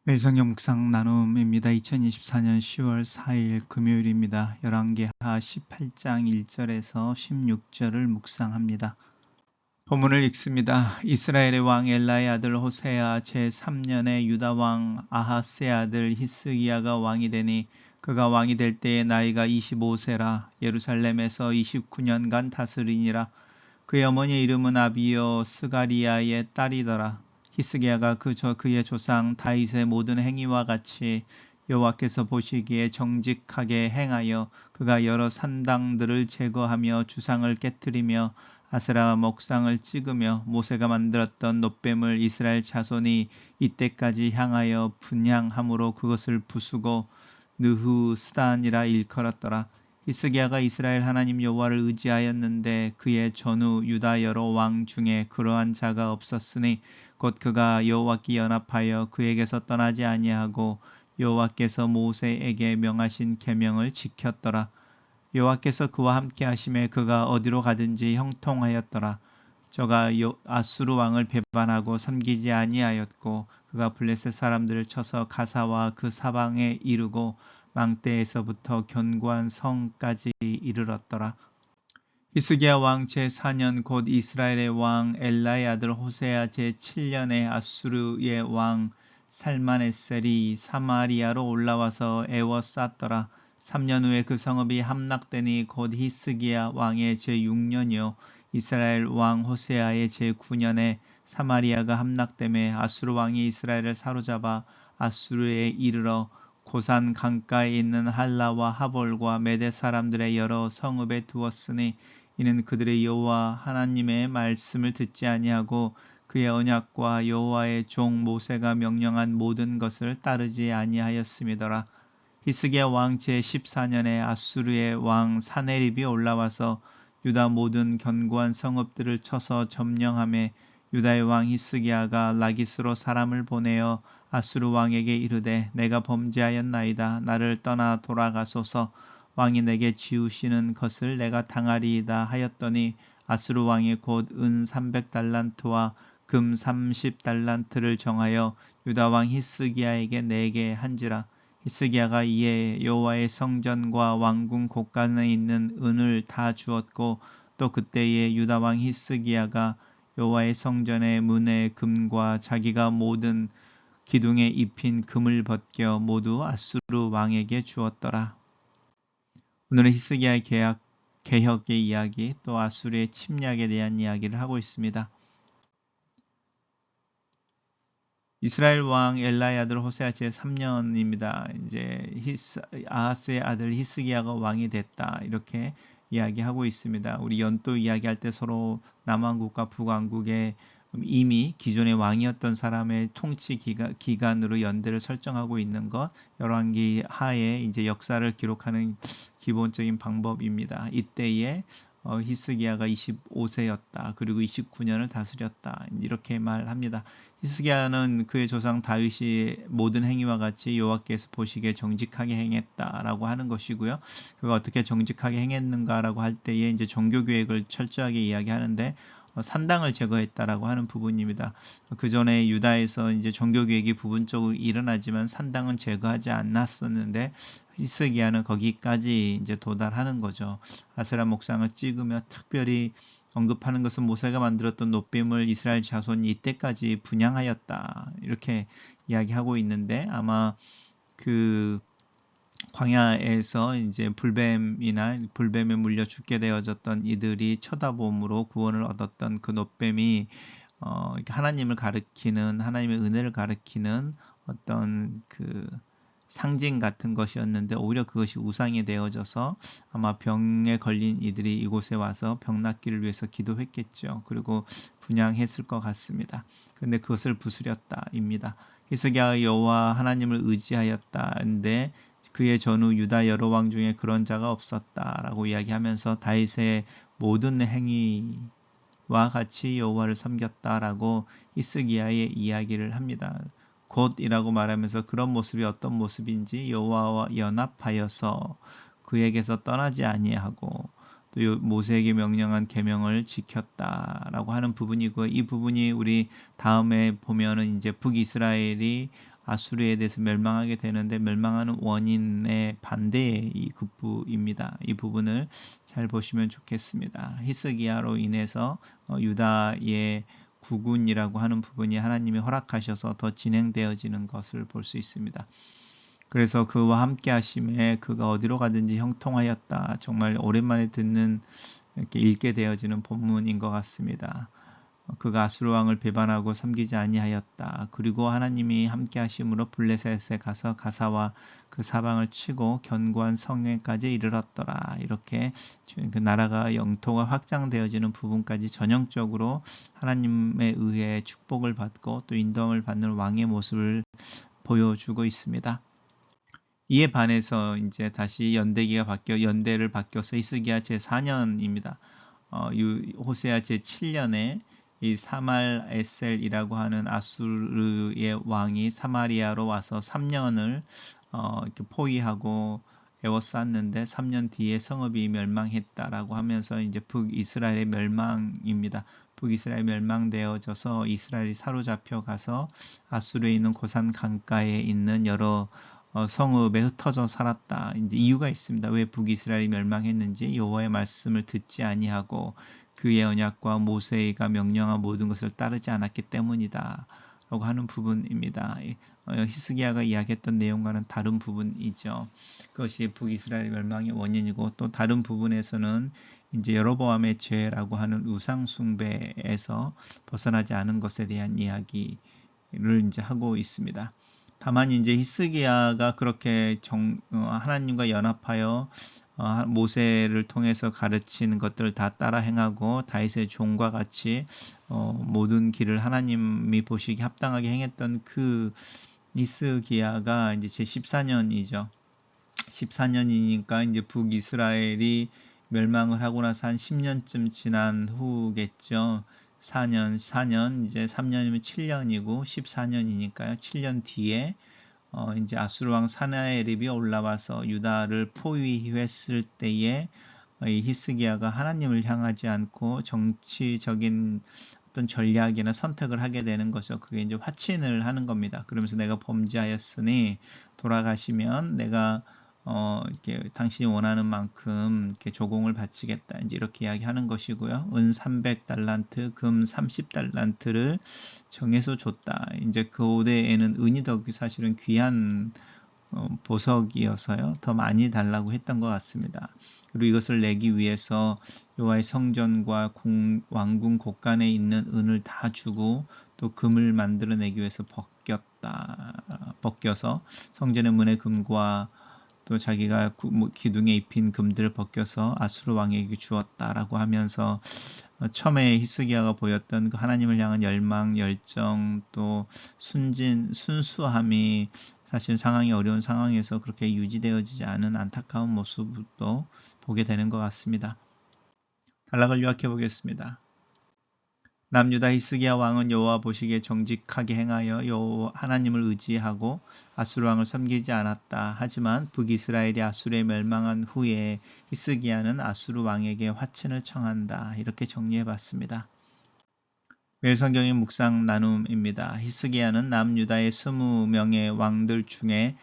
매일 성경 묵상 나눔입니다. 2024년 10월 4일 금요일입니다. 열왕기하 18장 1절에서 16절을 묵상합니다. 본문을 읽습니다. 이스라엘의 왕 엘라의 아들 호세아 제3년에 유다 왕 아하스의 아들 히스기야가 왕이 되니 그가 왕이 될 때에 나이가 25세라. 예루살렘에서 29년간 다스리니라. 그의 어머니의 이름은 아비여 스가리야의 딸이더라. 히스기야가 그의 조상 다윗의 모든 행위와 같이 여호와께서 보시기에 정직하게 행하여 그가 여러 산당들을 제거하며 주상을 깨뜨리며 아세라 목상을 찍으며 모세가 만들었던 놋뱀을 이스라엘 자손이 이때까지 향하여 분향함으로 그것을 부수고 느후스단이라 일컬었더라. 히스기야가 이스라엘 하나님 여호와를 의지하였는데 그의 전후 유다 여러 왕 중에 그러한 자가 없었으니 곧 그가 여호와께 연합하여 그에게서 떠나지 아니하고 여호와께서 모세에게 명하신 계명을 지켰더라. 여호와께서 그와 함께 하심에 그가 어디로 가든지 형통하였더라. 저가 아수르 왕을 배반하고 섬기지 아니하였고 그가 블레셋 사람들을 쳐서 가사와 그 사방에 이르고 망대에서부터 견고한 성까지 이르렀더라. 히스기야 왕 제4년 곧 이스라엘의 왕 엘라의 아들 호세아 제7년에 아수르의 왕 살마네셀이 사마리아로 올라와서 애워쌌더라. 3년 후에 그 성읍이 함락되니 곧 히스기야 왕의 제6년이요 이스라엘 왕 호세아의 제9년에 사마리아가 함락되매 아수르 왕이 이스라엘을 사로잡아 아수르에 이르러 고산 강가에 있는 할라와 하볼과 메대 사람들의 여러 성읍에 두었으니 이는 그들의 여호와 하나님의 말씀을 듣지 아니하고 그의 언약과 여호와의 종 모세가 명령한 모든 것을 따르지 아니하였음이더라. 히스기야 왕 제14년에 아수르의 왕 사네립이 올라와서 유다 모든 견고한 성읍들을 쳐서 점령하매 유다의 왕 히스기야가 라기스로 사람을 보내어 아수르 왕에게 이르되 내가 범죄하였나이다. 나를 떠나 돌아가소서. 왕이 내게 지우시는 것을 내가 당하리이다 하였더니 아수르 왕이 곧 은 300달란트와 금 30달란트를 정하여 유다 왕 히스기야에게 내게 한지라. 히스기야가 이에 여호와의 성전과 왕궁 곳간에 있는 은을 다 주었고 또 그때에 유다 왕 히스기야가 여호와의 성전의 문의 금과 자기가 모든 기둥에 입힌 금을 벗겨 모두 아수르 왕에게 주었더라. 오늘은 히스기야의 개혁의 이야기 또 아수르의 침략에 대한 이야기를 하고 있습니다. 이스라엘 왕 엘라의 아들 호세아 제3년입니다. 이제 아하스의 아들 히스기야가 왕이 됐다. 이렇게 이야기하고 있습니다. 우리 연도 이야기할 때 서로 남왕국과 북왕국의 이미 기존의 왕이었던 사람의 통치 기간으로 연대를 설정하고 있는 것, 열왕기 하에 이제 역사를 기록하는 기본적인 방법입니다. 이때에 히스기야가 25세였다. 그리고 29년을 다스렸다. 이렇게 말합니다. 히스기야는 그의 조상 다윗이 모든 행위와 같이 여호와께서 보시기에 정직하게 행했다라고 하는 것이고요. 그가 어떻게 정직하게 행했는가라고 할 때에 이제 종교 계획을 철저하게 이야기하는데 산당을 제거했다라고 하는 부분입니다. 그 전에 유다에서 이제 종교 계획이 부분적으로 일어나지만 산당은 제거하지 않았었는데 히스기야는 거기까지 이제 도달하는 거죠. 아세라 목상을 찍으며 특별히 언급하는 것은 모세가 만들었던 놋뱀을 이스라엘 자손이 이때까지 분향하였다. 이렇게 이야기하고 있는데 아마 그 광야에서 이제 불뱀에 물려 죽게 되어졌던 이들이 쳐다봄으로 구원을 얻었던 그 놋뱀이 하나님을 가리키는 하나님의 은혜를 가리키는 어떤 그 상징 같은 것이었는데 오히려 그것이 우상이 되어져서 아마 병에 걸린 이들이 이곳에 와서 병 낫기를 위해서 기도했겠죠. 그리고 분향했을 것 같습니다. 그런데 그것을 부수렸다입니다. 히스기야가 여호와 하나님을 의지하였다인데 그의 전후 유다 여러 왕 중에 그런 자가 없었다라고 이야기하면서 다윗의 모든 행위와 같이 여호와를 섬겼다라고 히스기야의 이야기를 합니다. 곧이라고 말하면서 그런 모습이 어떤 모습인지 여호와와 연합하여서 그에게서 떠나지 아니하고 또 모세에게 명령한 계명을 지켰다라고 하는 부분이고 이 부분이 우리 다음에 보면은 이제 북이스라엘이 아수르에 대해서 멸망하게 되는데 멸망하는 원인의 반대의 이 급부입니다. 이 부분을 잘 보시면 좋겠습니다. 히스기야로 인해서 유다의 구군이라고 하는 부분이 하나님이 허락하셔서 더 진행되어지는 것을 볼 수 있습니다. 그래서 그와 함께 하심에 그가 어디로 가든지 형통하였다. 정말 오랜만에 듣는 이렇게 읽게 되어지는 본문인 것 같습니다. 그가 아수르 왕을 배반하고 섬기지 아니하였다. 그리고 하나님이 함께 하심으로 블레셋에 가서 가사와 그 사방을 치고 견고한 성에까지 이르렀더라. 이렇게 그 나라가 영토가 확장되어지는 부분까지 전형적으로 하나님에 의해 축복을 받고 또 인도함을 받는 왕의 모습을 보여주고 있습니다. 이에 반해서 이제 다시 연대를 바뀌어서 히스기야 제4년입니다. 호세아 제7년에 이 사말 에셀이라고 하는 아수르의 왕이 사마리아로 와서 3년을 이렇게 포위하고 에워쌌는데 3년 뒤에 성읍이 멸망했다라고 하면서 이제 북이스라엘의 멸망입니다. 북이스라엘 멸망되어져서 이스라엘이 사로잡혀 가서 아수르에 있는 고산 강가에 있는 여러 성읍에 흩어져 살았다. 이제 이유가 있습니다. 왜 북이스라엘이 멸망했는지 여호와의 말씀을 듣지 아니하고 그의 언약과 모세가 명령한 모든 것을 따르지 않았기 때문이다. 라고 하는 부분입니다. 히스기야가 이야기했던 내용과는 다른 부분이죠. 그것이 북이스라엘 멸망의 원인이고 또 다른 부분에서는 이제 여로보암의 죄라고 하는 우상 숭배에서 벗어나지 않은 것에 대한 이야기를 이제 하고 있습니다. 다만 이제 히스기야가 그렇게 하나님과 연합하여 모세를 통해서 가르치는 것들을 다 따라 행하고 다윗의 종과 같이 모든 길을 하나님이 보시기 합당하게 행했던 그 히스기야가 이제 제 14년이죠. 14년이니까 이제 북이스라엘이 멸망을 하고 나서 한 10년쯤 지난 후겠죠. 4년, 이제 3년이면 7년이고 14년이니까요. 7년 뒤에 이제 아수르 왕 사나에립이 올라와서 유다를 포위했을 때에 이 히스기야가 하나님을 향하지 않고 정치적인 어떤 전략이나 선택을 하게 되는 거죠. 그게 이제 화친을 하는 겁니다. 그러면서 내가 범죄하였으니 돌아가시면 내가 이렇게 당신이 원하는 만큼 이렇게 조공을 바치겠다. 이제 이렇게 이야기하는 것이고요. 은 300달란트, 금 30달란트를 정해서 줬다. 이제 그 고대에는 은이 더 사실은 귀한 보석이어서요. 더 많이 달라고 했던 것 같습니다. 그리고 이것을 내기 위해서 여호와의 성전과 왕궁 곳간에 있는 은을 다 주고 또 금을 만들어내기 위해서 벗겨서 성전의 문의 금과 또 자기가 기둥에 입힌 금들을 벗겨서 아수르 왕에게 주었다라고 하면서 처음에 히스기야가 보였던 그 하나님을 향한 열망, 열정, 또 순수함이 사실 상황이 어려운 상황에서 그렇게 유지되어지지 않은 안타까운 모습도 보게 되는 것 같습니다. 단락을 요약해 보겠습니다. 남유다 히스기야 왕은 여호와 보시기에 정직하게 행하여 하나님을 의지하고 아수르 왕을 섬기지 않았다. 하지만 북이스라엘이 아수르에 멸망한 후에 히스기야는 아수르 왕에게 화친을 청한다. 이렇게 정리해 봤습니다. 매일 성경의 묵상 나눔입니다. 히스기야는 남유다의 20명의 왕들 중에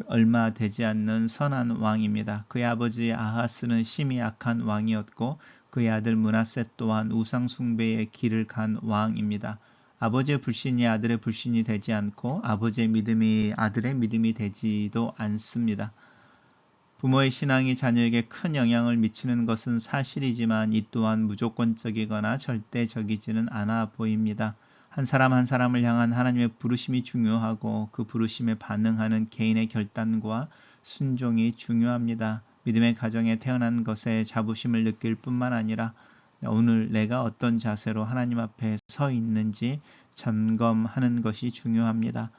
얼마 되지 않는 선한 왕입니다. 그의 아버지 아하스는 심히 악한 왕이었고 그의 아들 므낫세 또한 우상 숭배의 길을 간 왕입니다. 아버지의 불신이 아들의 불신이 되지 않고 아버지의 믿음이 아들의 믿음이 되지도 않습니다. 부모의 신앙이 자녀에게 큰 영향을 미치는 것은 사실이지만 이 또한 무조건적이거나 절대적이지는 않아 보입니다. 한 사람 한 사람을 향한 하나님의 부르심이 중요하고 그 부르심에 반응하는 개인의 결단과 순종이 중요합니다. 믿음의 가정에 태어난 것에 자부심을 느낄 뿐만 아니라 오늘 내가 어떤 자세로 하나님 앞에 서 있는지 점검하는 것이 중요합니다.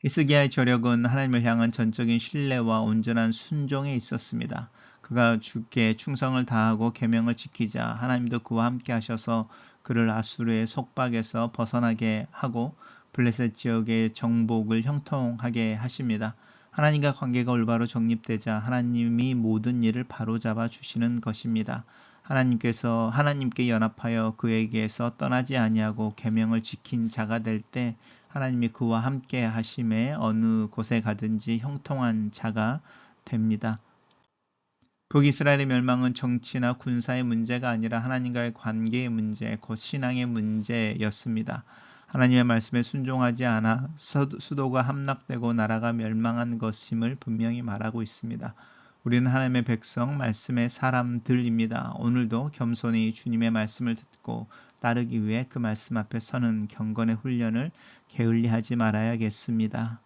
히스기야의 저력은 하나님을 향한 전적인 신뢰와 온전한 순종에 있었습니다. 그가 주께 충성을 다하고 계명을 지키자 하나님도 그와 함께 하셔서 그를 아수르의 속박에서 벗어나게 하고 블레셋 지역의 정복을 형통하게 하십니다. 하나님과 관계가 올바로 정립되자 하나님이 모든 일을 바로잡아 주시는 것입니다. 하나님께 연합하여 그에게서 떠나지 아니하고 계명을 지킨 자가 될 때 하나님이 그와 함께 하심에 어느 곳에 가든지 형통한 자가 됩니다. 북이스라엘의 멸망은 정치나 군사의 문제가 아니라 하나님과의 관계의 문제, 곧 신앙의 문제였습니다. 하나님의 말씀에 순종하지 않아 수도가 함락되고 나라가 멸망한 것임을 분명히 말하고 있습니다. 우리는 하나님의 백성, 말씀의 사람들입니다. 오늘도 겸손히 주님의 말씀을 듣고 따르기 위해 그 말씀 앞에 서는 경건의 훈련을 게을리하지 말아야겠습니다.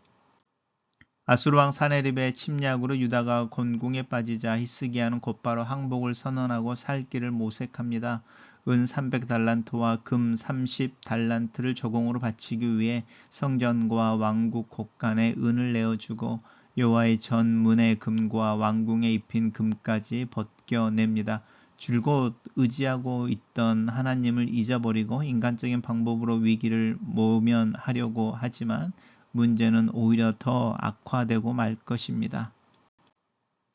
아수르 왕 사네립의 침략으로 유다가 곤궁에 빠지자 히스기야는 곧바로 항복을 선언하고 살 길을 모색합니다. 은 300달란트와 금 30달란트를 조공으로 바치기 위해 성전과 왕국 곳간에 은을 내어주고 여호와의 전 문의 금과 왕궁에 입힌 금까지 벗겨냅니다. 줄곧 의지하고 있던 하나님을 잊어버리고 인간적인 방법으로 위기를 모면하려고 하지만 문제는 오히려 더 악화되고 말 것입니다.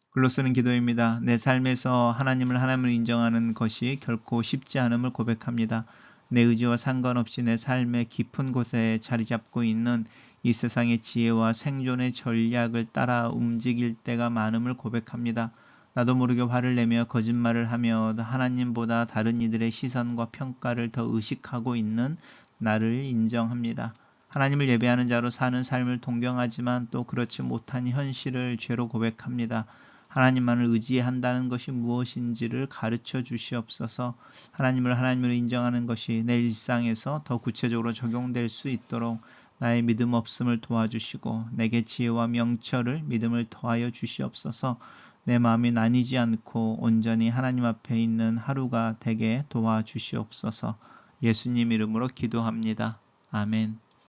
글로 쓰는 기도입니다. 내 삶에서 하나님을 인정하는 것이 결코 쉽지 않음을 고백합니다. 내 의지와 상관없이 내 삶의 깊은 곳에 자리 잡고 있는 이 세상의 지혜와 생존의 전략을 따라 움직일 때가 많음을 고백합니다. 나도 모르게 화를 내며 거짓말을 하며 하나님보다 다른 이들의 시선과 평가를 더 의식하고 있는 나를 인정합니다. 하나님을 예배하는 자로 사는 삶을 동경하지만 또 그렇지 못한 현실을 죄로 고백합니다. 하나님만을 의지한다는 것이 무엇인지를 가르쳐 주시옵소서. 하나님을 하나님으로 인정하는 것이 내 일상에서 더 구체적으로 적용될 수 있도록 나의 믿음 없음을 도와주시고 내게 지혜와 명철을 믿음을 더하여 주시옵소서. 내 마음이 나뉘지 않고 온전히 하나님 앞에 있는 하루가 되게 도와주시옵소서. 예수님 이름으로 기도합니다. 아멘.